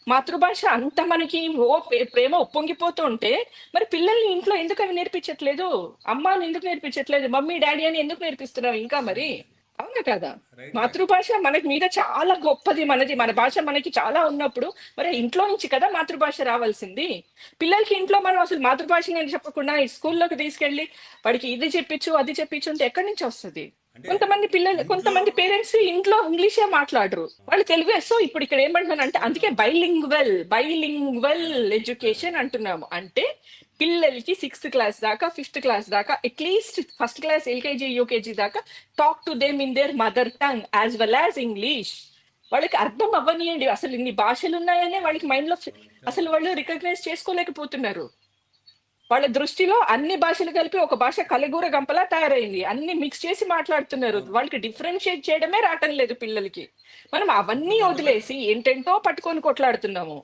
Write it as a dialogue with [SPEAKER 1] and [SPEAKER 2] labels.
[SPEAKER 1] మాతృభాష అంత మనకి ప్రేమ ఉప్పొంగిపోతూ ఉంటే మరి పిల్లల్ని ఇంట్లో ఎందుకు అవి నేర్పించట్లేదు? అమ్మాని ఎందుకు నేర్పించట్లేదు? మమ్మీ డాడీ అని ఎందుకు నేర్పిస్తున్నావు ఇంకా మరి? అవునా కదా?
[SPEAKER 2] Right right.
[SPEAKER 1] మాతృభాష మనకి మీద చాలా గొప్పది, మనది, మన భాష మనకి చాలా ఉన్నప్పుడు మరి ఇంట్లో నుంచి కదా మాతృభాష రావాల్సింది. పిల్లలకి ఇంట్లో మనం అసలు మాతృభాష నేను చెప్పకుండా ఈ స్కూల్లోకి తీసుకెళ్ళి వాడికి ఇది చెప్పించు అది చెప్పించు అంటే ఎక్కడి నుంచి వస్తుంది?
[SPEAKER 2] అంటే
[SPEAKER 1] కొంతమంది పిల్లలు,
[SPEAKER 2] ఇంట్లో
[SPEAKER 1] కొంతమంది పేరెంట్స్ ఇంట్లో ఇంగ్లీషే మాట్లాడరు, వాళ్ళు తెలుగే. సో ఇప్పుడు ఇక్కడ ఏమంటున్నానంటే అందుకే బైలింగ్వల్ ఎడ్యుకేషన్ అంటున్నాము. అంటే పిల్లలకి 6th క్లాస్ దాకా, 5th క్లాస్ దాకా, at least first class LKG UKG దాకా talk to them in their mother tongue as well as English. వాళ్ళకి అర్థం అవ్వనియండి. అసలు ఇన్ని భాషలు ఉన్నాయనే వాళ్ళకి మైండ్ లో అసలు వాళ్ళు రికగ్నైజ్ చేసుకోలేకపోతున్నారు. వాళ్ళ దృష్టిలో అన్ని భాషలు కలిపి ఒక భాష కలగూర గంపలా తయారైంది. అన్ని మిక్స్ చేసి మాట్లాడుతున్నారు.
[SPEAKER 2] అవును.
[SPEAKER 1] వాళ్ళకి డిఫరెన్షియేట్ చేయడమే రావటం లేదు పిల్లలకి. మనం అవన్నీ
[SPEAKER 2] ఇప్పుడు కొంతమంది
[SPEAKER 1] వదిలేసి ఏంటేంటో పట్టుకొని కొట్లాడుతున్నాము.